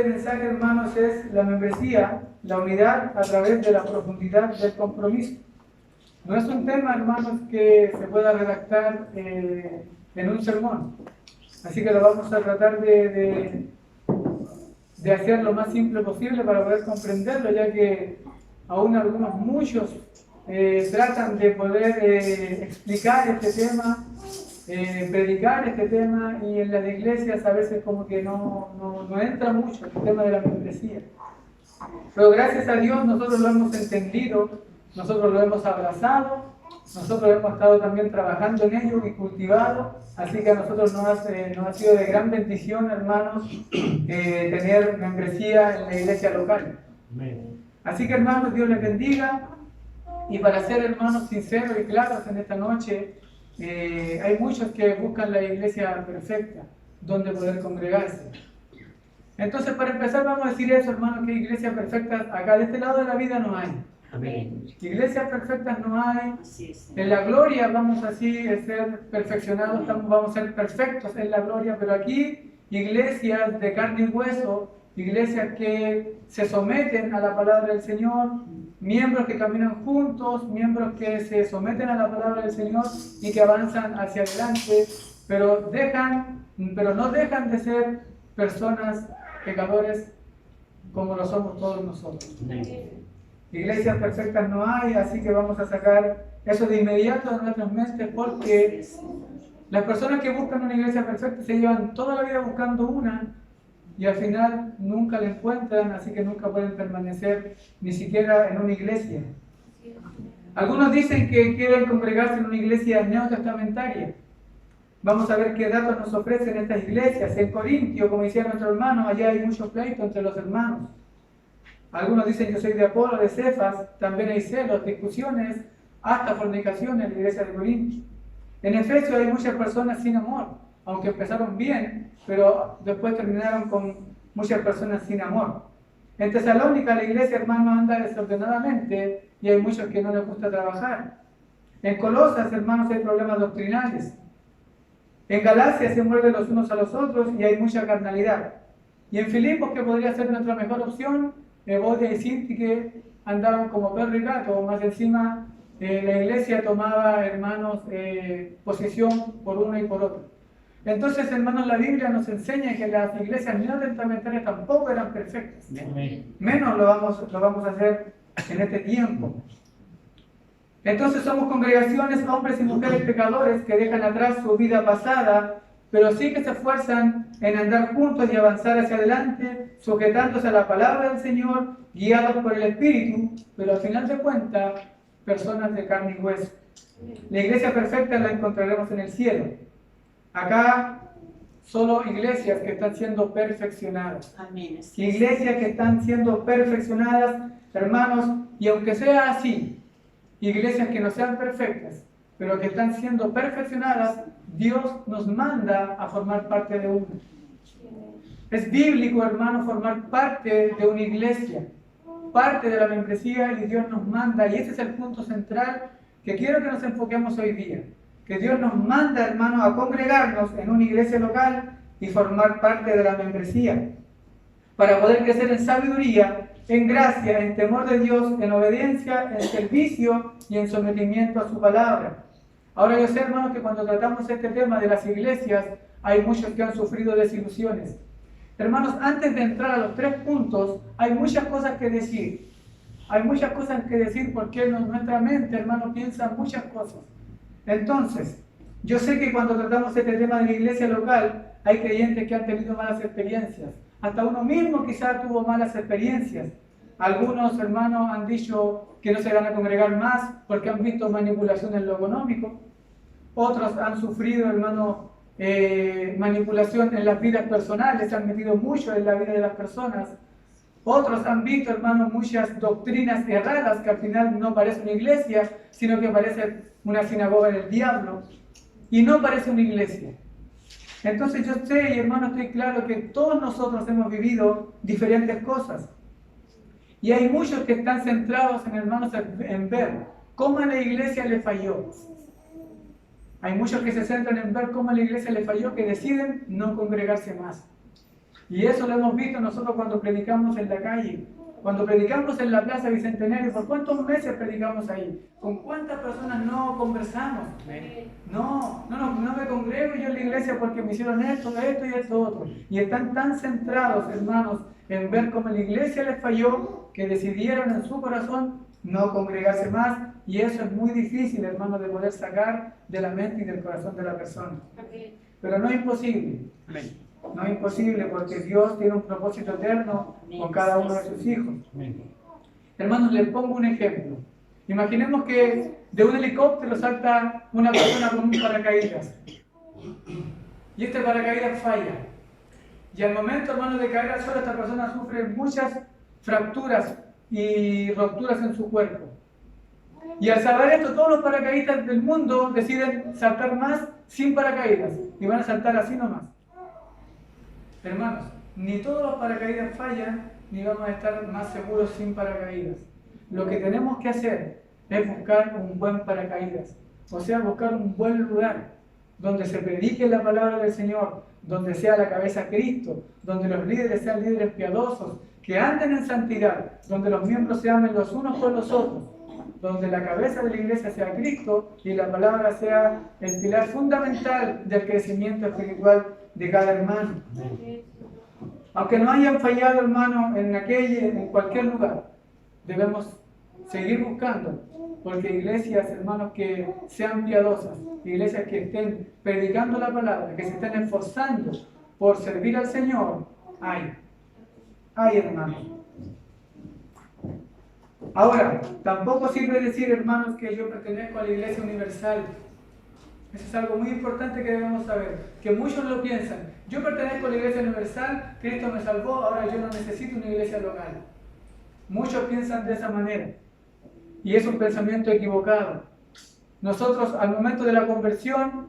este mensaje, hermanos, es la membresía, la unidad a través de la profundidad del compromiso. No es un tema, hermanos, que se pueda redactar en un sermón. Así que lo vamos a tratar de hacer lo más simple posible para poder comprenderlo, ya que aún muchos tratan de poder explicar este tema, predicar este tema, y en las iglesias a veces como que no entra mucho el tema de la membresía. Pero gracias a Dios nosotros lo hemos entendido, nosotros lo hemos abrazado, nosotros hemos estado también trabajando en ello y cultivado, así que a nosotros nos ha sido de gran bendición, hermanos, tener membresía en la iglesia local. Así que, hermanos, Dios les bendiga, y para ser, hermanos, sinceros y claros en esta noche, hay muchos que buscan la iglesia perfecta, donde poder congregarse. Entonces, para empezar, vamos a decir eso, hermanos, que iglesias perfectas acá de este lado de la vida no hay. Amén. Iglesias perfectas no hay. En la gloria vamos así a ser perfeccionados, vamos a ser perfectos en la gloria, pero aquí iglesias de carne y hueso, iglesias que se someten a la palabra del Señor, miembros que caminan juntos, miembros que se someten a la palabra del Señor y que avanzan hacia adelante, pero no dejan de ser personas pecadores como lo somos todos nosotros. Iglesias perfectas no hay, así que vamos a sacar eso de inmediato de nuestras mentes, porque las personas que buscan una iglesia perfecta se llevan toda la vida buscando una y al final nunca la encuentran, así que nunca pueden permanecer ni siquiera en una iglesia. Algunos dicen que quieren congregarse en una iglesia neotestamentaria. Vamos a ver qué datos nos ofrecen estas iglesias. En Corintio, como decía nuestro hermano, allá hay mucho pleito entre los hermanos. Algunos dicen yo soy de Apolo, de Cefas, también hay celos, discusiones, hasta fornicaciones en la iglesia de Corintio. En Efesios hay muchas personas sin amor, aunque empezaron bien, pero después terminaron con muchas personas sin amor. En Tesalónica la iglesia, hermano, anda desordenadamente y hay muchos que no les gusta trabajar. En Colosas, hermanos, hay problemas doctrinales. En Galacia se muerden los unos a los otros y hay mucha carnalidad. Y en Filipos, que podría ser nuestra mejor opción, Evodia y Sintique andaban como perro y gato, más encima la iglesia tomaba, hermanos, posesión por uno y por otro. Entonces, hermanos, la Biblia nos enseña que las iglesias neotestamentarias tampoco eran perfectas. Menos lo vamos a hacer en este tiempo. Entonces somos congregaciones, hombres y mujeres pecadores que dejan atrás su vida pasada, pero sí que se esfuerzan en andar juntos y avanzar hacia adelante, sujetándose a la palabra del Señor, guiados por el Espíritu, pero al final de cuentas, personas de carne y hueso. La iglesia perfecta la encontraremos en el cielo. Acá, solo iglesias que están siendo perfeccionadas. Amén. Iglesias que están siendo perfeccionadas, hermanos, y aunque sea así, iglesias que no sean perfectas, pero que están siendo perfeccionadas, Dios nos manda a formar parte de una. Es bíblico, hermano, formar parte de una iglesia, parte de la membresía, y Dios nos manda, y ese es el punto central que quiero que nos enfoquemos hoy día, que Dios nos manda, hermano, a congregarnos en una iglesia local y formar parte de la membresía, para poder crecer en sabiduría, en gracia, en temor de Dios, en obediencia, en servicio y en sometimiento a su palabra. Ahora yo sé, hermanos, que cuando tratamos este tema de las iglesias, hay muchos que han sufrido desilusiones. Hermanos, antes de entrar a los 3 puntos, hay muchas cosas que decir. Hay muchas cosas que decir porque nuestra mente, hermano, piensa muchas cosas. Entonces, yo sé que cuando tratamos este tema de la iglesia local, hay creyentes que han tenido malas experiencias. Hasta uno mismo quizás tuvo malas experiencias. Algunos hermanos han dicho que no se van a congregar más porque han visto manipulación en lo económico. Otros han sufrido, hermano, manipulación en las vidas personales, se han metido mucho en la vida de las personas. Otros han visto, hermano, muchas doctrinas erradas que al final no parece una iglesia, sino que parece una sinagoga del diablo. Y no parece una iglesia. Entonces yo sé, y hermano, estoy claro que todos nosotros hemos vivido diferentes cosas. Y hay muchos que están centrados, hermanos, en ver cómo a la iglesia le falló. Hay muchos que se centran en ver cómo a la iglesia le falló, que deciden no congregarse más. Y eso lo hemos visto nosotros cuando predicamos en la calle, cuando predicamos en la Plaza Bicentenario. ¿Por cuántos meses predicamos ahí? ¿Con cuántas personas no conversamos? No me congrego yo en la iglesia porque me hicieron esto y esto otro. Y están tan centrados, hermanos, en ver cómo la iglesia les falló, que decidieron en su corazón no congregarse más. Y eso es muy difícil, hermanos, de poder sacar de la mente y del corazón de la persona. Pero no es imposible. No es imposible, porque Dios tiene un propósito eterno con cada uno de sus hijos. Hermanos, les pongo un ejemplo. Imaginemos que de un helicóptero salta una persona con un paracaídas. Y este paracaídas falla. Y al momento, hermanos, de caer al suelo, esta persona sufre muchas fracturas y rupturas en su cuerpo. Y al saber esto, todos los paracaidistas del mundo deciden saltar más sin paracaídas. Y van a saltar así nomás. Hermanos, ni todos los paracaídas fallan, ni vamos a estar más seguros sin paracaídas. Lo que tenemos que hacer es buscar un buen paracaídas. O sea, buscar un buen lugar donde se predique la palabra del Señor, donde sea la cabeza Cristo, donde los líderes sean líderes piadosos, que anden en santidad, donde los miembros se amen los unos por los otros, donde la cabeza de la iglesia sea Cristo y la palabra sea el pilar fundamental del crecimiento espiritual de cada hermano. Aunque no hayan fallado, hermano, en cualquier lugar, debemos seguir buscando, porque iglesias, hermanos, que sean piadosas, iglesias que estén predicando la palabra, que se estén esforzando por servir al Señor, hay, hermanos. Ahora, tampoco sirve decir, hermanos, que yo pertenezco a la Iglesia Universal. Eso es algo muy importante que debemos saber, que muchos lo piensan. Yo pertenezco a la Iglesia Universal, Cristo me salvó, ahora yo no necesito una iglesia local. Muchos piensan de esa manera, y es un pensamiento equivocado. Nosotros, al momento de la conversión,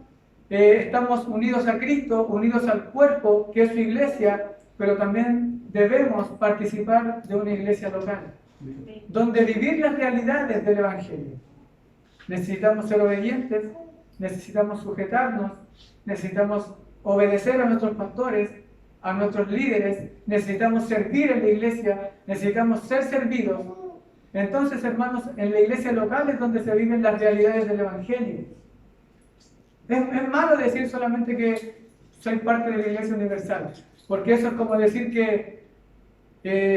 estamos unidos a Cristo, unidos al cuerpo, que es su iglesia, pero también debemos participar de una iglesia local, donde vivir las realidades del Evangelio. Necesitamos ser obedientes, necesitamos sujetarnos, necesitamos obedecer a nuestros pastores, a nuestros líderes, necesitamos servir en la iglesia, necesitamos ser servidos. Entonces, hermanos, en la iglesia local es donde se viven las realidades del Evangelio. Es malo decir solamente que soy parte de la Iglesia Universal, porque eso es como decir que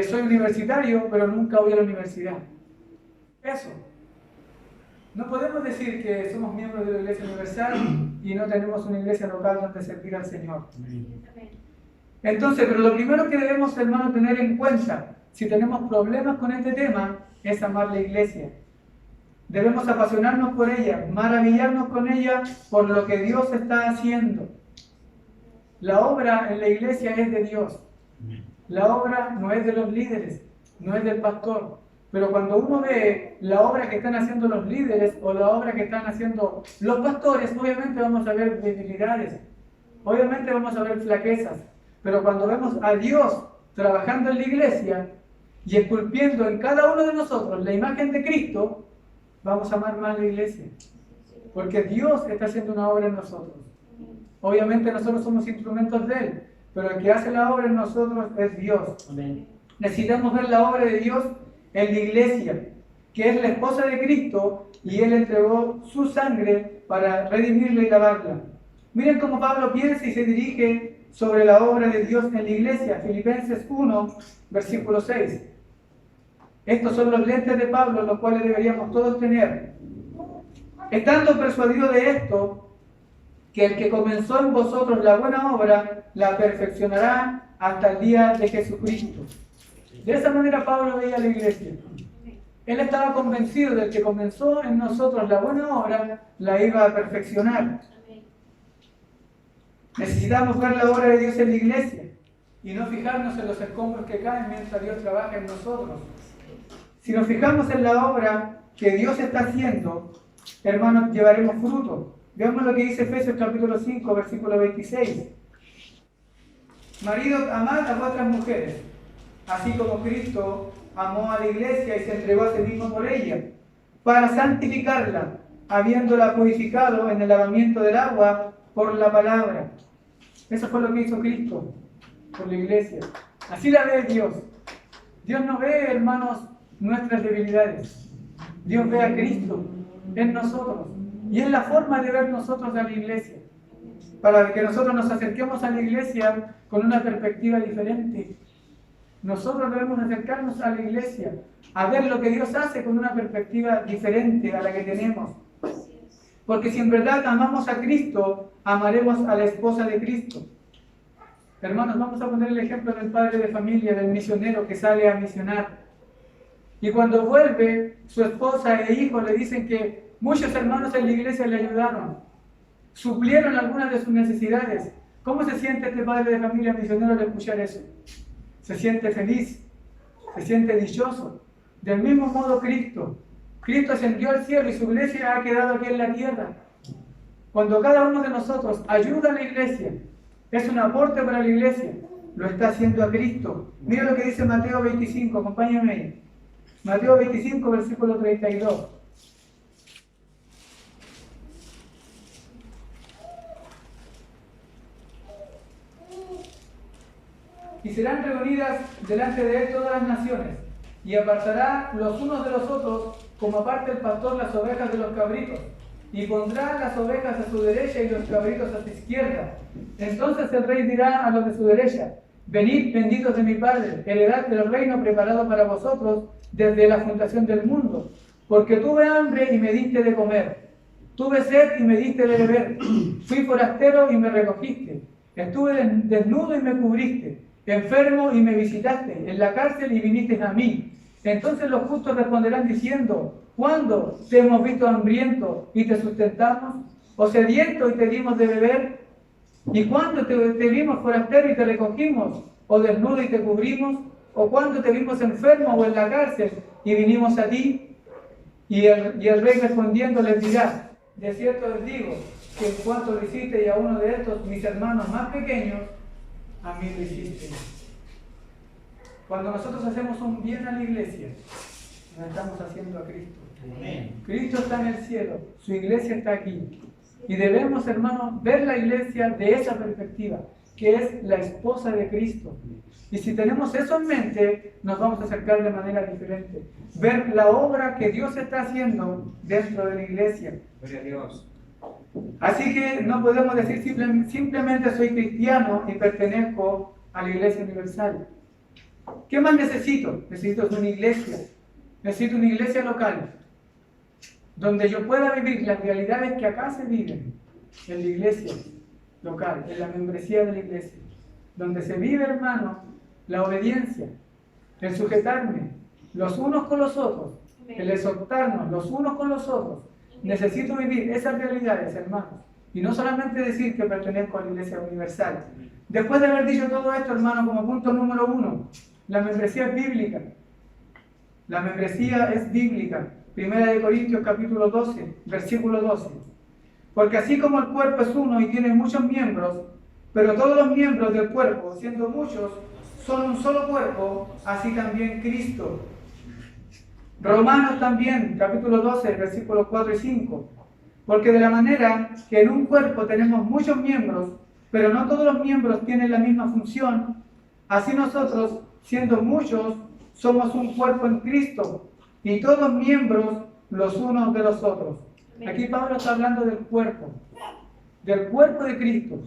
soy universitario, pero nunca voy a la universidad. Eso. No podemos decir que somos miembros de la Iglesia Universal y no tenemos una iglesia local donde servir al Señor. Entonces, pero lo primero que debemos, hermanos, tener en cuenta, si tenemos problemas con este tema, es amar la iglesia. Debemos apasionarnos por ella, maravillarnos con ella por lo que Dios está haciendo. La obra en la iglesia es de Dios. La obra no es de los líderes, no es del pastor. Pero cuando uno ve la obra que están haciendo los líderes o la obra que están haciendo los pastores, obviamente vamos a ver debilidades, obviamente vamos a ver flaquezas. Pero cuando vemos a Dios trabajando en la iglesia y esculpiendo en cada uno de nosotros la imagen de Cristo, vamos a amar más la iglesia, porque Dios está haciendo una obra en nosotros. Obviamente nosotros somos instrumentos de Él, pero el que hace la obra en nosotros es Dios. Amén. Necesitamos ver la obra de Dios en la iglesia, que es la esposa de Cristo, y Él entregó su sangre para redimirla y lavarla. Miren cómo Pablo piensa y se dirige sobre la obra de Dios en la iglesia. Filipenses 1, versículo 6. Estos son los lentes de Pablo, los cuales deberíamos todos tener. Estando persuadido de esto, que el que comenzó en vosotros la buena obra, la perfeccionará hasta el día de Jesucristo. De esa manera Pablo veía a la iglesia. Él estaba convencido de que el que comenzó en nosotros la buena obra, la iba a perfeccionar. Necesitamos ver la obra de Dios en la iglesia y no fijarnos en los escombros que caen mientras Dios trabaja en nosotros. Si nos fijamos en la obra que Dios está haciendo, hermanos, llevaremos fruto. Veamos lo que dice Efesios capítulo 5, versículo 26. Maridos, amad a vuestras mujeres, así como Cristo amó a la iglesia y se entregó a sí mismo por ella, para santificarla, habiéndola purificado en el lavamiento del agua por la palabra. Eso fue lo que hizo Cristo. por la iglesia. Así la ve Dios. Dios no ve, hermanos, nuestras debilidades. Dios ve a Cristo en nosotros. Y es la forma de ver nosotros a la iglesia. Para que nosotros nos acerquemos a la iglesia con una perspectiva diferente. Nosotros debemos acercarnos a la iglesia, a ver lo que Dios hace con una perspectiva diferente a la que tenemos. Porque si en verdad amamos a Cristo, amaremos a la esposa de Cristo. Hermanos, vamos a poner el ejemplo del padre de familia, del misionero que sale a misionar. Y cuando vuelve, su esposa e hijo le dicen que muchos hermanos en la iglesia le ayudaron, suplieron algunas de sus necesidades. ¿Cómo se siente este padre de familia misionero al escuchar eso? Se siente feliz, se siente dichoso. Del mismo modo Cristo ascendió al cielo y su iglesia ha quedado aquí en la tierra. Cuando cada uno de nosotros ayuda a la iglesia, es un aporte para la iglesia, lo está haciendo a Cristo. Mira lo que dice Mateo 25, acompáñame ahí. Mateo 25, versículo 32. Y serán reunidas delante de él todas las naciones, y apartará los unos de los otros, como aparta el pastor las ovejas de los cabritos, y pondrá las ovejas a su derecha y los cabritos a su izquierda. Entonces el rey dirá a los de su derecha: venid, benditos de mi Padre, heredad el reino preparado para vosotros desde la fundación del mundo, porque tuve hambre y me diste de comer, tuve sed y me diste de beber, fui forastero y me recogiste, estuve desnudo y me cubriste, enfermo y me visitaste, en la cárcel y viniste a mí. Entonces los justos responderán diciendo: ¿cuándo te hemos visto hambriento y te sustentamos? ¿O sediento y te dimos de beber? ¿Y cuándo te vimos forastero y te recogimos? ¿O desnudo y te cubrimos? ¿O cuándo te vimos enfermo o en la cárcel y vinimos a ti? Y el rey respondiendo les dirá: de cierto les digo, que en cuanto lo hiciste a uno de estos mis hermanos más pequeños, a mí lo hiciste. Cuando nosotros hacemos un bien a la iglesia, nos estamos haciendo a Cristo. Amén. Cristo está en el cielo, su iglesia está aquí. Y debemos, hermanos, ver la iglesia de esa perspectiva, que es la esposa de Cristo. Y si tenemos eso en mente, nos vamos a acercar de manera diferente. Ver la obra que Dios está haciendo dentro de la iglesia. Gloria a Dios. Así que no podemos decir simplemente soy cristiano y pertenezco a la iglesia universal. ¿Qué más necesito? Necesito una iglesia. Necesito una iglesia local, donde yo pueda vivir las realidades que acá se viven, en la iglesia local, en la membresía de la iglesia, donde se vive, hermano, la obediencia, el sujetarme los unos con los otros, el exhortarnos los unos con los otros. Necesito vivir esas realidades, hermanos, y no solamente decir que pertenezco a la iglesia universal. Después de haber dicho todo esto, hermano, como punto número 1, la membresía es bíblica. La membresía es bíblica. Primera de Corintios capítulo 12, versículo 12. Porque así como el cuerpo es uno y tiene muchos miembros, pero todos los miembros del cuerpo, siendo muchos, son un solo cuerpo, así también Cristo. Romanos también, capítulo 12, versículos 4 y 5. Porque de la manera que en un cuerpo tenemos muchos miembros, pero no todos los miembros tienen la misma función, así nosotros, siendo muchos, somos un cuerpo en Cristo, y todos miembros los unos de los otros. Aquí Pablo está hablando del cuerpo de Cristo.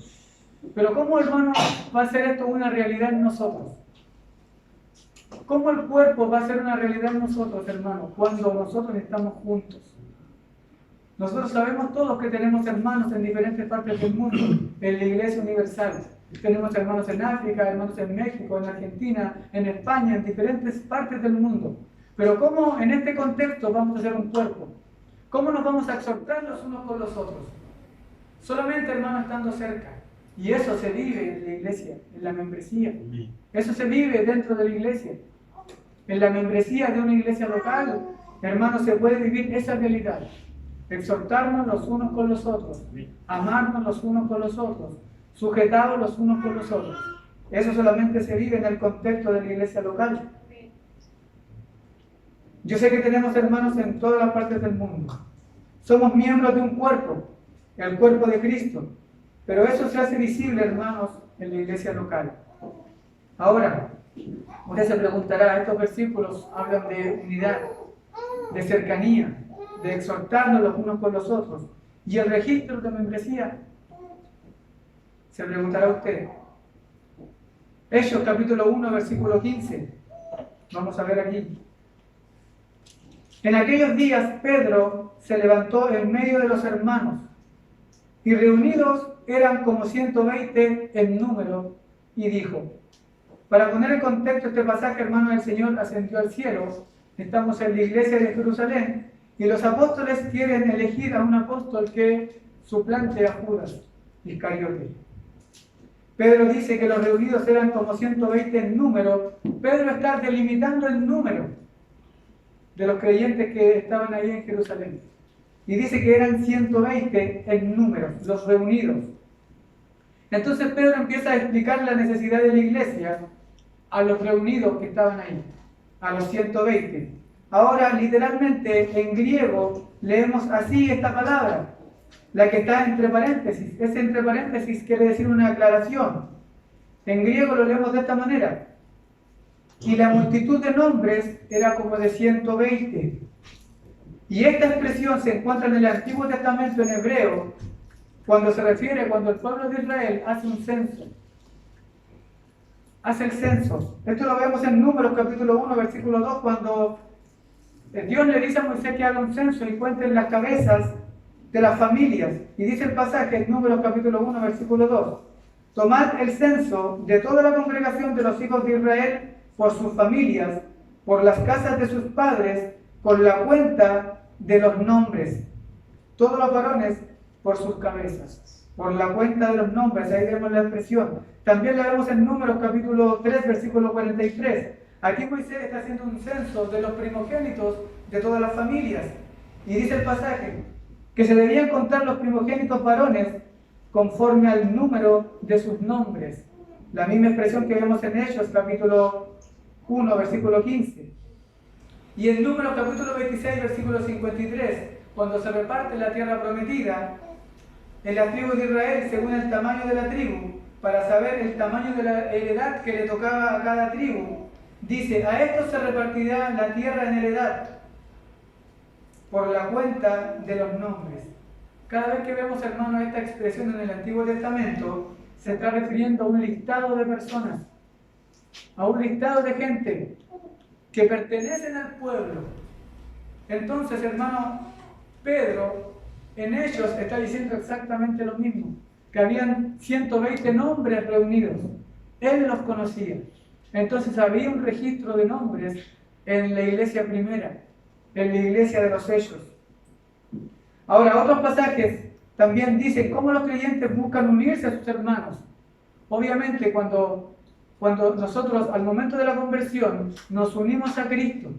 Pero ¿cómo, hermano, va a ser esto una realidad en nosotros? ¿Cómo el cuerpo va a ser una realidad en nosotros, hermano, cuando nosotros estamos juntos? Nosotros sabemos todos que tenemos hermanos en diferentes partes del mundo, en la iglesia universal. Tenemos hermanos en África, hermanos en México, en Argentina, en España, en diferentes partes del mundo. Pero ¿cómo en este contexto vamos a ser un cuerpo? ¿Cómo nos vamos a exhortar los unos con los otros? Solamente, hermano, estando cerca. Y eso se vive en la iglesia, en la membresía. Eso se vive dentro de la iglesia. En la membresía de una iglesia local, hermano, se puede vivir esa realidad. Exhortarnos los unos con los otros. Amarnos los unos con los otros. Sujetados los unos con los otros. Eso solamente se vive en el contexto de la iglesia local. Yo sé que tenemos hermanos en todas las partes del mundo. Somos miembros de un cuerpo, el cuerpo de Cristo. Pero eso se hace visible, hermanos, en la iglesia local. Ahora, usted se preguntará, estos versículos hablan de unidad, de cercanía, de exhortarnos los unos con los otros. ¿Y el registro de membresía? Se preguntará usted. Hechos capítulo 1, versículo 15. Vamos a ver aquí. En aquellos días Pedro se levantó en medio de los hermanos, y reunidos eran como 120 en número, y dijo, para poner en contexto este pasaje, hermano, del Señor ascendió al cielo, estamos en la iglesia de Jerusalén, y los apóstoles quieren elegir a un apóstol que suplante a Judas Iscariote. Pedro dice que los reunidos eran como 120 en número. Pedro está delimitando el número de los creyentes que estaban ahí en Jerusalén. Y dice que eran 120 en número, los reunidos. Entonces Pedro empieza a explicar la necesidad de la iglesia a los reunidos que estaban ahí, a los 120. Ahora, literalmente, en griego, leemos así esta palabra, la que está entre paréntesis. Ese entre paréntesis quiere decir una aclaración. En griego lo leemos de esta manera. Y la multitud de nombres era como de 120. Y esta expresión se encuentra en el Antiguo Testamento en hebreo, cuando se refiere cuando el pueblo de Israel hace un censo. Hace el censo. Esto lo vemos en Números capítulo 1, versículo 2, cuando Dios le dice a Moisés que haga un censo y cuenten las cabezas de las familias. Y dice el pasaje en Números capítulo 1, versículo 2. Tomad el censo de toda la congregación de los hijos de Israel por sus familias, por las casas de sus padres, con la cuenta de los nombres. Todos los varones por sus cabezas, por la cuenta de los nombres. Ahí vemos la expresión. También la vemos en Números capítulo 3, versículo 43. Aquí Moisés está haciendo un censo de los primogénitos de todas las familias. Y dice el pasaje que se debían contar los primogénitos varones conforme al número de sus nombres. La misma expresión que vemos en Hechos capítulo 1, versículo 15. Y en Números capítulo 26, versículo 53, cuando se reparte la tierra prometida, en la tribu de Israel, según el tamaño de la tribu, para saber el tamaño de la heredad que le tocaba a cada tribu, dice, a estos se repartirá la tierra en heredad, por la cuenta de los nombres. Cada vez que vemos, hermanos, esta expresión en el Antiguo Testamento, se está refiriendo a un listado de personas, a un listado de gente que pertenecen al pueblo. Entonces, hermano, Pedro en Hechos está diciendo exactamente lo mismo, que habían 120 nombres reunidos. Él los conocía. Entonces había un registro de nombres en la iglesia primera, en la iglesia de los Hechos. Ahora, otros pasajes también dicen cómo los creyentes buscan unirse a sus hermanos. Obviamente, cuando nosotros al momento de la conversión nos unimos a Cristo,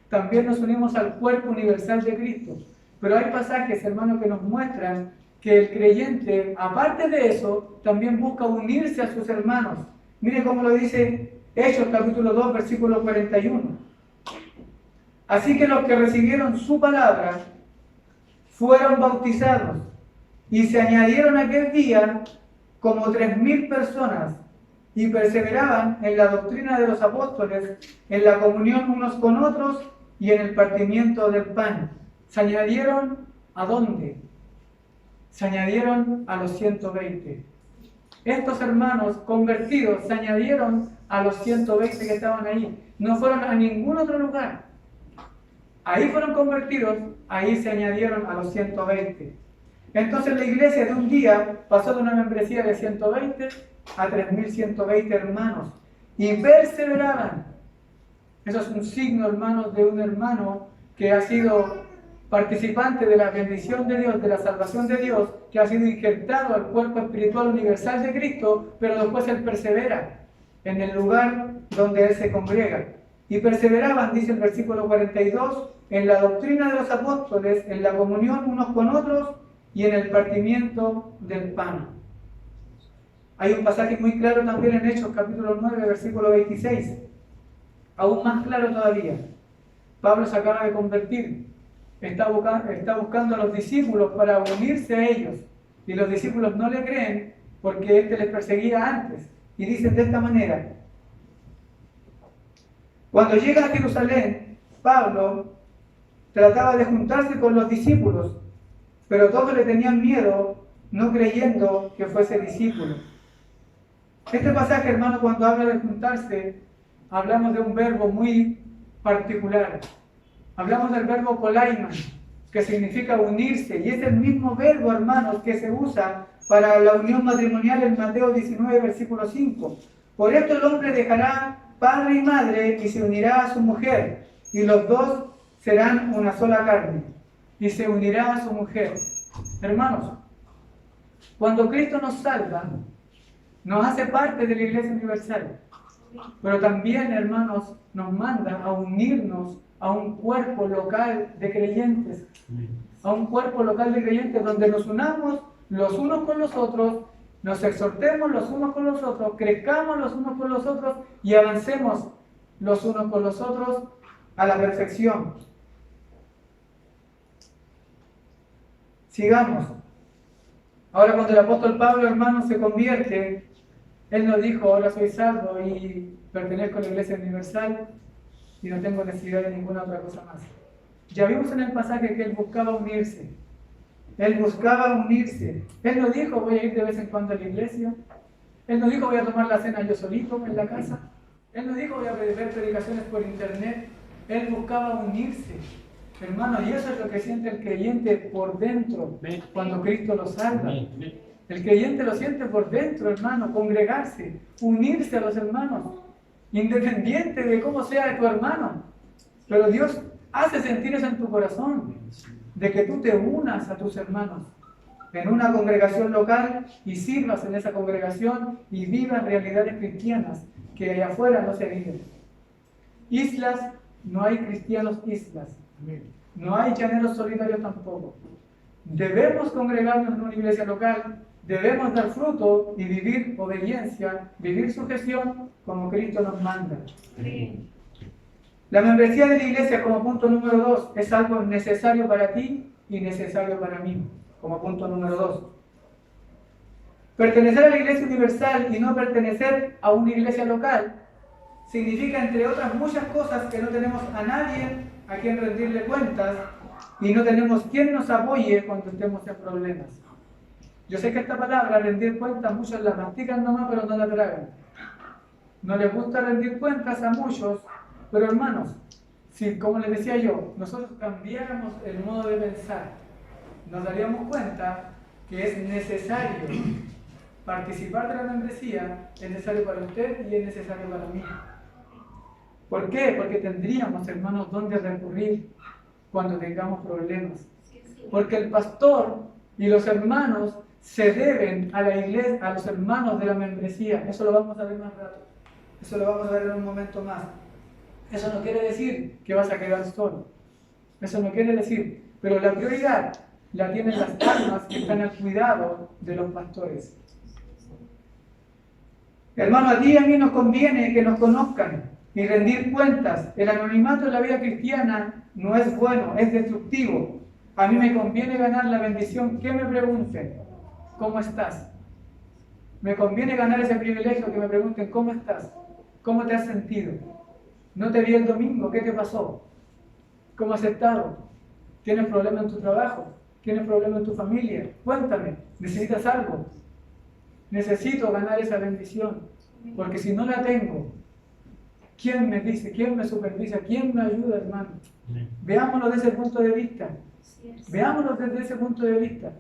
también nos unimos al cuerpo universal de Cristo. Pero hay pasajes, hermanos, que nos muestran que el creyente, aparte de eso, también busca unirse a sus hermanos. Mire cómo lo dice Hechos capítulo 2, versículo 41. Así que los que recibieron su palabra fueron bautizados y se añadieron aquel día como 3.000 personas y perseveraban en la doctrina de los apóstoles, en la comunión unos con otros y en el partimiento del pan. ¿Se añadieron a dónde? Se añadieron a los 120. Estos hermanos convertidos se añadieron a los 120 que estaban ahí. No fueron a ningún otro lugar. Ahí fueron convertidos, ahí se añadieron a los 120. Entonces la iglesia de un día pasó de una membresía de 120 a 3.120 hermanos. Y perseveraban. Eso es un signo, hermanos, de un hermano que ha sido participante de la bendición de Dios, de la salvación de Dios, que ha sido injertado al cuerpo espiritual universal de Cristo, pero después él persevera en el lugar donde él se congrega. Y perseveraban, dice el versículo 42, en la doctrina de los apóstoles, en la comunión unos con otros y en el partimiento del pan. Hay un pasaje muy claro también en Hechos capítulo 9, versículo 26. Aún más claro todavía. Pablo se acaba de convertir. Está buscando a los discípulos para unirse a ellos. Y los discípulos no le creen porque éste les perseguía antes. Y dicen de esta manera: Cuando llega a Jerusalén, Pablo trataba de juntarse con los discípulos, pero todos le tenían miedo, no creyendo que fuese discípulo. Este pasaje, hermano, cuando habla de juntarse, hablamos de un verbo muy particular. Hablamos del verbo kolaimon, que significa unirse, y es el mismo verbo, hermanos, que se usa para la unión matrimonial en Mateo 19, versículo 5. Por esto el hombre dejará padre y madre y se unirá a su mujer, y los dos serán una sola carne, y se unirá a su mujer. Hermanos, cuando Cristo nos salva, nos hace parte de la Iglesia Universal, pero también, hermanos, nos manda a unirnos a un cuerpo local de creyentes, donde nos unamos los unos con los otros, nos exhortemos los unos con los otros, crezcamos los unos con los otros y avancemos los unos con los otros a la perfección. Sigamos. Ahora, cuando el apóstol Pablo, hermanos, se convierte, él nos dijo: ahora soy salvo y pertenezco a la Iglesia Universal y no tengo necesidad de ninguna otra cosa más. Ya vimos en el pasaje que él buscaba unirse. Él no dijo: voy a ir de vez en cuando a la iglesia. Él no dijo: voy a tomar la cena yo solito en la casa. Él no dijo: voy a ver predicaciones por internet. Él buscaba unirse. Hermano, y eso es lo que siente el creyente por dentro cuando Cristo lo salva. El creyente lo siente por dentro, hermano, congregarse, unirse a los hermanos, independiente de cómo sea tu hermano. Pero Dios hace sentir eso en tu corazón, de que tú te unas a tus hermanos en una congregación local y sirvas en esa congregación y vivas realidades cristianas que allá afuera no se viven. Islas, no hay cristianos islas. No hay llaneros solitarios tampoco. Debemos congregarnos en una iglesia local, debemos dar fruto y vivir obediencia, vivir sujeción como Cristo nos manda. La membresía de la iglesia, como punto número 2, es algo necesario para ti y necesario para mí, como punto número 2. Pertenecer a la iglesia universal y no pertenecer a una iglesia local significa, entre otras muchas cosas, que no tenemos a nadie a quien rendirle cuentas y no tenemos quien nos apoye cuando estemos en problemas. Yo sé que esta palabra, rendir cuentas, muchos la mastican nomás, pero no la tragan. No les gusta rendir cuentas a muchos, pero hermanos, si, como les decía yo, nosotros cambiáramos el modo de pensar, nos daríamos cuenta que es necesario participar de la membresía, es necesario para usted y es necesario para mí. ¿Por qué? Porque tendríamos, hermanos, dónde recurrir cuando tengamos problemas. Porque el pastor y los hermanos se deben a la iglesia, a los hermanos de la membresía. Eso lo vamos a ver más rato. Eso lo vamos a ver en un momento más. Eso no quiere decir que vas a quedar solo. Eso no quiere decir. Pero la prioridad la tienen las almas que están al cuidado de los pastores. Hermano, a ti y a mí nos conviene que nos conozcan y rendir cuentas. El anonimato en la vida cristiana no es bueno, es destructivo. A mí me conviene ganar la bendición que me pregunten: ¿cómo estás? Me conviene ganar ese privilegio que me pregunten: ¿cómo estás? ¿Cómo te has sentido? No te vi el domingo, ¿qué te pasó? ¿Cómo has estado? ¿Tienes problemas en tu trabajo? ¿Tienes problemas en tu familia? Cuéntame, ¿necesitas algo? Necesito ganar esa bendición, porque si no la tengo, ¿quién me dice? ¿Quién me supervisa? ¿Quién me ayuda, hermano? Veámoslo desde ese punto de vista. Veámoslo desde ese punto de vista.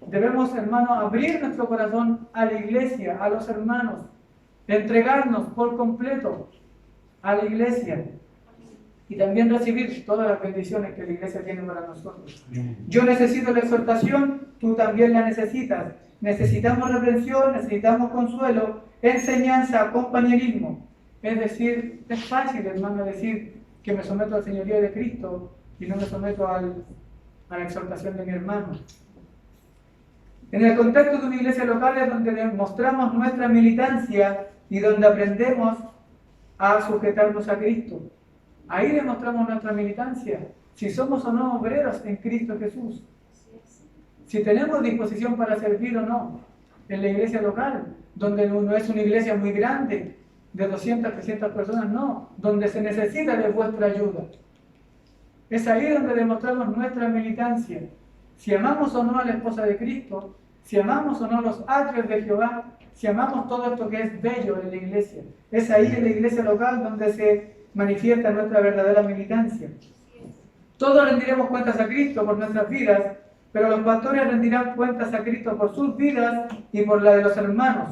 Debemos, hermano, abrir nuestro corazón a la iglesia, a los hermanos, entregarnos por completo a la iglesia y también recibir todas las bendiciones que la iglesia tiene para nosotros. Yo necesito la exhortación, tú también la necesitas. Necesitamos reprensión, necesitamos consuelo, enseñanza, compañerismo. Es decir, es fácil, hermano, decir que me someto al señorío de Cristo y no me someto a la exhortación de mi hermano. En el contexto de una iglesia local es donde demostramos nuestra militancia y donde aprendemos a sujetarnos a Cristo. Ahí demostramos nuestra militancia, si somos o no obreros en Cristo Jesús. Si tenemos disposición para servir o no en la iglesia local, donde no es una iglesia muy grande, de 200, 300 personas, no, donde se necesita de vuestra ayuda. Es ahí donde demostramos nuestra militancia. Si amamos o no a la esposa de Cristo, si amamos o no los atrios de Jehová, si amamos todo esto que es bello en la iglesia. Es ahí en la iglesia local donde se manifiesta nuestra verdadera militancia. Todos rendiremos cuentas a Cristo por nuestras vidas, pero los pastores rendirán cuentas a Cristo por sus vidas y por la de los hermanos.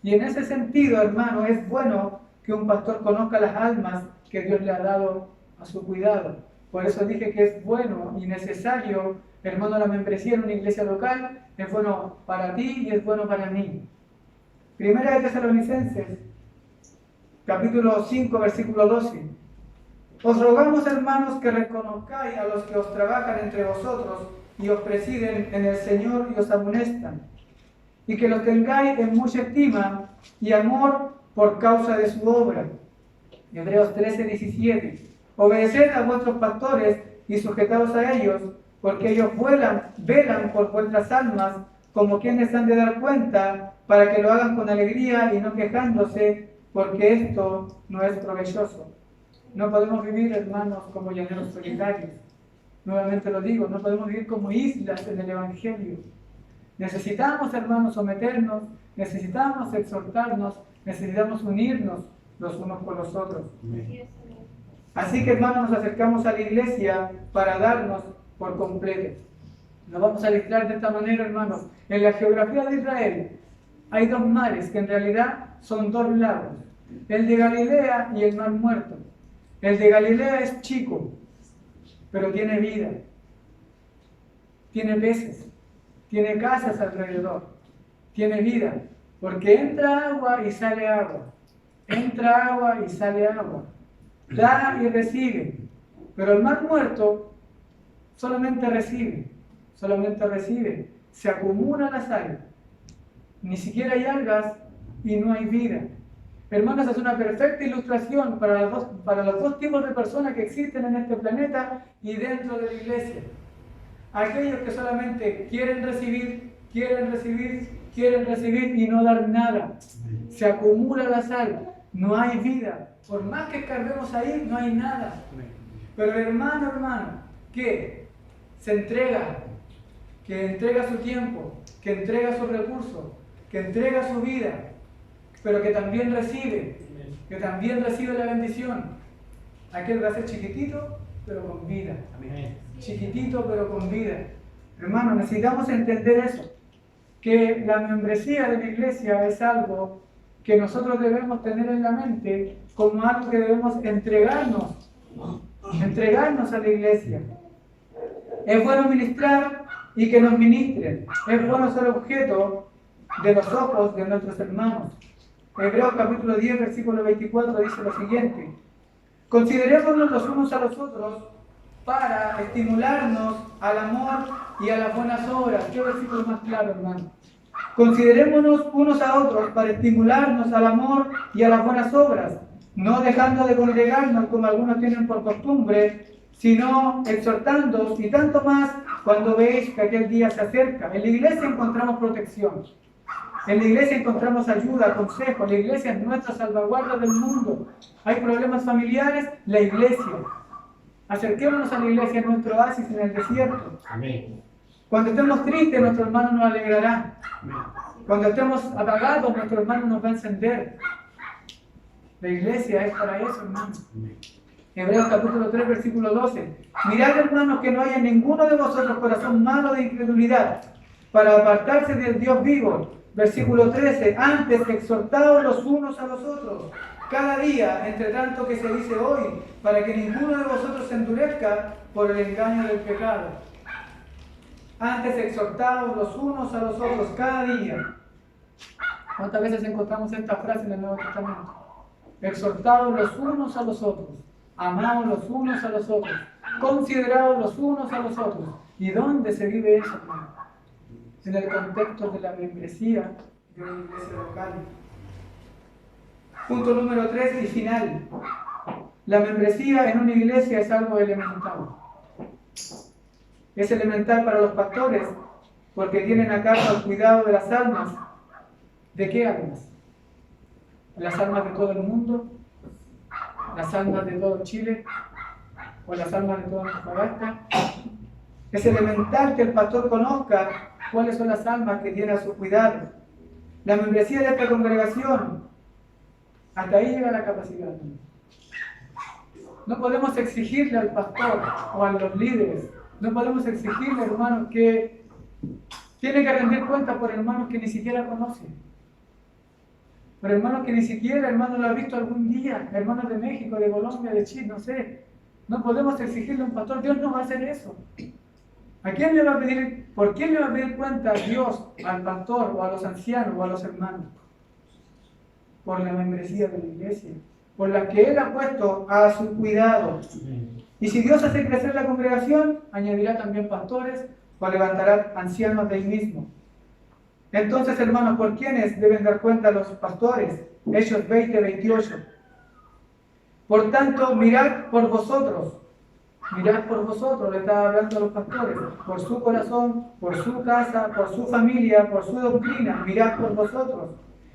Y en ese sentido, hermano, es bueno que un pastor conozca las almas que Dios le ha dado a su cuidado. Por eso dije que es bueno y necesario, hermano, la membresía en una iglesia local. Es bueno para ti y es bueno para mí. Primera de Tesalonicenses, capítulo 5, versículo 12. Os rogamos, hermanos, que reconozcáis a los que os trabajan entre vosotros y os presiden en el Señor y os amonestan, y que los tengáis en mucha estima y amor por causa de su obra. Hebreos 13, 17. Obedeced a vuestros pastores y sujetaos a ellos, porque ellos velan por vuestras almas, como quienes han de dar cuenta, para que lo hagan con alegría y no quejándose, porque esto no es provechoso. No podemos vivir, hermanos, como llaneros solitarios. Nuevamente lo digo, no podemos vivir como islas en el Evangelio. Necesitamos, hermanos, someternos, necesitamos exhortarnos, necesitamos unirnos los unos con los otros. Así que, hermanos, nos acercamos a la iglesia para darnos por completo. Nos vamos a ilustrar de esta manera, hermanos. En la geografía de Israel hay dos mares que en realidad son dos lagos, el de Galilea y el Mar Muerto. El de Galilea es chico, pero tiene vida, tiene peces, tiene casas alrededor, tiene vida, porque entra agua y sale agua, entra agua y sale agua, da y recibe. Pero el Mar Muerto solamente recibe, se acumula la sal, ni siquiera hay algas y no hay vida. Hermanos, es una perfecta ilustración para los dos tipos de personas que existen en este planeta y dentro de la iglesia. Aquellos que solamente quieren recibir y no dar nada. Se acumula la sal, no hay vida. Por más que escarbemos ahí, no hay nada. Pero el hermano, que se entrega, que entrega su tiempo, que entrega sus recursos, que entrega su vida, pero que también recibe la bendición. Aquel va a ser chiquitito, pero con vida. Chiquitito, pero con vida. Hermanos, necesitamos entender eso, que la membresía de la iglesia es algo que nosotros debemos tener en la mente como algo que debemos entregarnos a la iglesia. Es bueno ministrar y que nos ministren. Es bueno ser objeto de los ojos de nuestros hermanos. Hebreos capítulo 10, versículo 24 dice lo siguiente: considerémonos los unos a los otros para estimularnos al amor y a las buenas obras. ¿Qué versículo más claro, hermano? Considerémonos unos a otros para estimularnos al amor y a las buenas obras, no dejando de congregarnos como algunos tienen por costumbre, sino exhortándoos, y tanto más cuando veis que aquel día se acerca. En la iglesia encontramos protección. En la iglesia encontramos ayuda, consejo. La iglesia es nuestra salvaguarda del mundo. Hay problemas familiares, la iglesia. Acerquémonos a la iglesia, es nuestro oasis en el desierto. Amén. Cuando estemos tristes, nuestro hermano nos alegrará. Amén. Cuando estemos apagados, nuestro hermano nos va a encender. La iglesia es para eso, hermano. Amén. Hebreos capítulo 3, versículo 12. Mirad, hermanos, que no haya en ninguno de vosotros corazón malo de incredulidad, para apartarse del Dios vivo. Versículo 13, antes exhortaos los unos a los otros, cada día, entre tanto que se dice hoy, para que ninguno de vosotros se endurezca por el engaño del pecado. Antes exhortaos los unos a los otros, cada día. ¿Cuántas veces encontramos esta frase en el Nuevo Testamento? Exhortaos los unos a los otros, amaos los unos a los otros, consideraos los unos a los otros. ¿Y dónde se vive eso, hermano? En el contexto de la membresía de una iglesia local. Punto número 3 y final. La membresía en una iglesia es algo elemental. Es elemental para los pastores porque tienen a cargo el cuidado de las almas. ¿De qué almas? las almas de todo el mundo, las almas de todo Chile o las almas de toda Antofagasta. Es elemental que el pastor conozca cuáles son las almas que tiene a su cuidado. La membresía de esta congregación, hasta ahí llega la capacidad. No podemos exigirle al pastor o a los líderes, no podemos exigirle, hermanos, que tiene que rendir cuenta por hermanos que ni siquiera conocen, por hermanos que ni siquiera, hermanos, lo ha visto algún día, hermanos de México, de Colombia, de Chile, no sé. No podemos exigirle a un pastor, Dios no va a hacer eso. ¿A quién le va a pedir, por quién le va a pedir cuenta Dios al pastor o a los ancianos o a los hermanos? Por la membresía de la iglesia, por la que Él ha puesto a su cuidado. Y si Dios hace crecer la congregación, añadirá también pastores o levantará ancianos de ahí mismo. Entonces, hermanos, ¿por quiénes deben dar cuenta los pastores? Hechos 20, 28. Por tanto, mirad por vosotros, le estaba hablando a los pastores, por su corazón, por su casa, por su familia, por su doctrina, mirad por vosotros,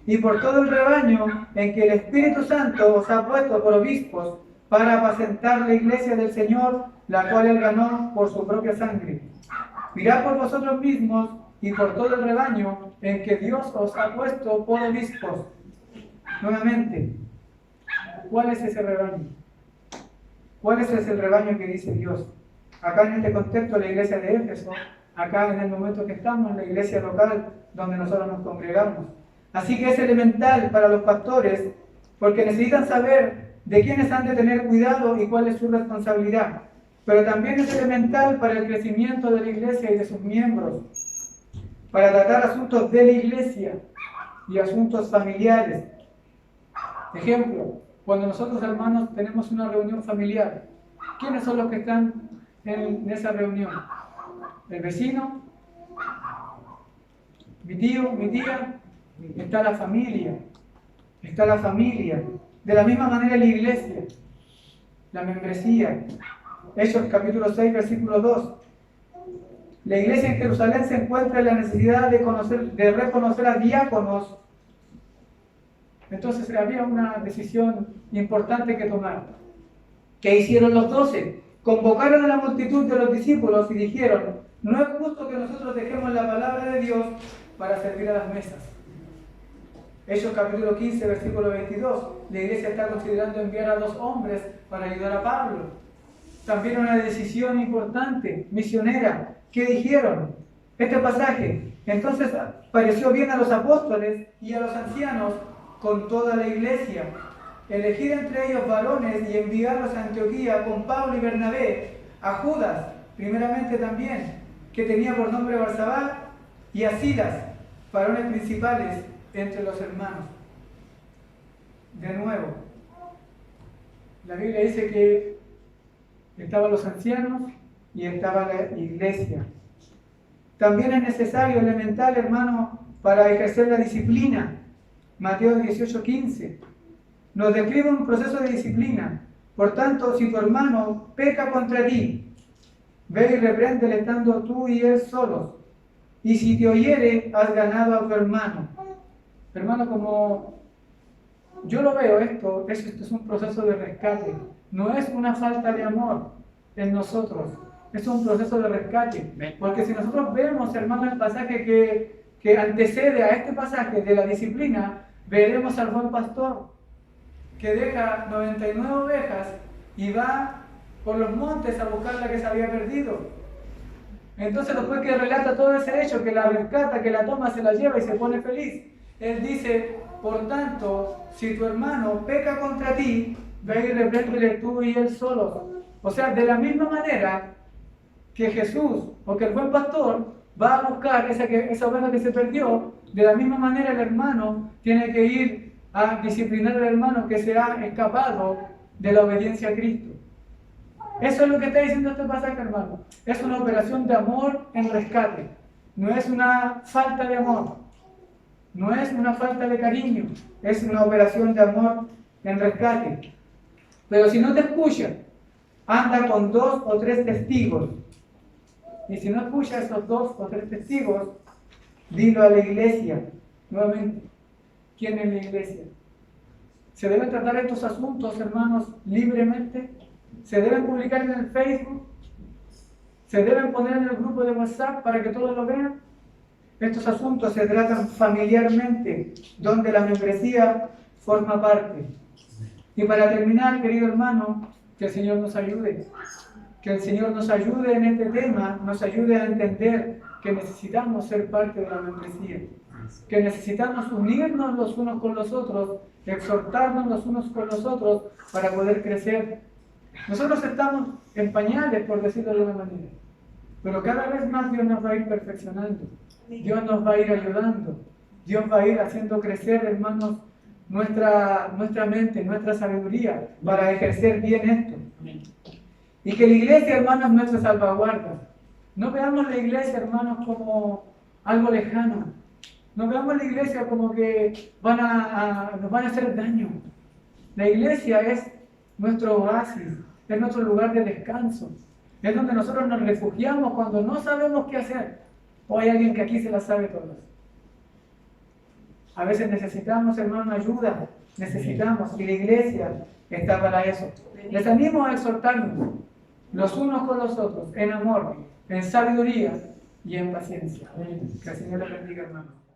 y por todo el rebaño en que el Espíritu Santo os ha puesto por obispos, para apacentar la iglesia del Señor, la cual Él ganó por su propia sangre. Mirad por vosotros mismos y por todo el rebaño en que Dios os ha puesto por obispos. Nuevamente, ¿cuál es ese rebaño? ¿Cuál es ese rebaño que dice Dios? Acá en este contexto, la iglesia de Éfeso, acá en el momento que estamos, en la iglesia local donde nosotros nos congregamos. Así que es elemental para los pastores, porque necesitan saber de quiénes han de tener cuidado y cuál es su responsabilidad. Pero también es elemental para el crecimiento de la iglesia y de sus miembros, para tratar asuntos de la iglesia y asuntos familiares. Ejemplo, cuando nosotros, hermanos, tenemos una reunión familiar, ¿quiénes son los que están en esa reunión? El vecino, mi tío, mi tía, está la familia. De la misma manera la iglesia, la membresía. Hechos capítulo 6, versículo 2. La iglesia en Jerusalén se encuentra en la necesidad de reconocer a diáconos. Entonces había una decisión importante que tomar. ¿Qué hicieron los 12? Convocaron a la multitud de los discípulos y dijeron: no es justo que nosotros dejemos la palabra de Dios para servir a las mesas. Hechos capítulo 15, versículo 22. La iglesia está considerando enviar a 2 hombres para ayudar a Pablo. También una decisión importante, misionera. ¿Qué dijeron? Este pasaje: entonces pareció bien a los apóstoles y a los ancianos con toda la iglesia elegir entre ellos varones y enviarlos a Antioquía con Pablo y Bernabé, a Judas, primeramente también, que tenía por nombre Barsabá, y a Silas, varones principales entre los hermanos. De nuevo, la Biblia dice que estaban los ancianos y estaba la iglesia. También es necesario, elemental, hermano, para ejercer la disciplina. Mateo 18:15 nos describe un proceso de disciplina. Por tanto, si tu hermano peca contra ti, ve y repréndele estando tú y él solos. Y si te oyere, has ganado a tu hermano. Hermano, como yo lo veo, esto es un proceso de rescate. No es una falta de amor en nosotros, es un proceso de rescate. Porque si nosotros vemos, hermano, el pasaje que antecede a este pasaje de la disciplina, veremos al buen pastor que deja 99 ovejas y va por los montes a buscar la que se había perdido. Entonces, después que relata todo ese hecho, que la rescata, que la toma, se la lleva y se pone feliz, él dice: por tanto, si tu hermano peca contra ti, ve y repréndele tú y él solo. O sea, de la misma manera que Jesús, o que el buen pastor va a buscar esa oveja que se perdió, de la misma manera el hermano tiene que ir a disciplinar al hermano que se ha escapado de la obediencia a Cristo. Eso es lo que está diciendo este pasaje, hermano. Es una operación de amor en rescate. No es una falta de amor. No es una falta de cariño. Es una operación de amor en rescate. Pero si no te escucha, anda con 2 o 3 testigos. Y si no escucha a esos 2 o 3 testigos, dilo a la iglesia. Nuevamente, ¿quién es la iglesia? Se deben tratar estos asuntos, hermanos, libremente. Se deben publicar en el Facebook. Se deben poner en el grupo de WhatsApp para que todos lo vean. Estos asuntos se tratan familiarmente, donde la membresía forma parte. Y para terminar, querido hermano, que el Señor nos ayude. Que el Señor nos ayude en este tema, nos ayude a entender que necesitamos ser parte de la membresía. Que necesitamos unirnos los unos con los otros, exhortarnos los unos con los otros para poder crecer. Nosotros estamos en pañales, por decirlo de una manera, pero cada vez más Dios nos va a ir perfeccionando, Dios nos va a ir ayudando, Dios va a ir haciendo crecer, hermanos, nuestra mente, nuestra sabiduría para ejercer bien esto. Y que la iglesia, hermanos, no es nuestra salvaguarda. No veamos la iglesia, hermanos, como algo lejano. No veamos la iglesia como que nos van a hacer daño. La iglesia es nuestro oasis, es nuestro lugar de descanso. Es donde nosotros nos refugiamos cuando no sabemos qué hacer. O hay alguien que aquí se la sabe todas. A veces necesitamos, hermano, ayuda. Necesitamos. Y la iglesia está para eso. Les animo a exhortarnos los unos con los otros, en amor, en sabiduría y en paciencia. Que el Señor les bendiga, hermano.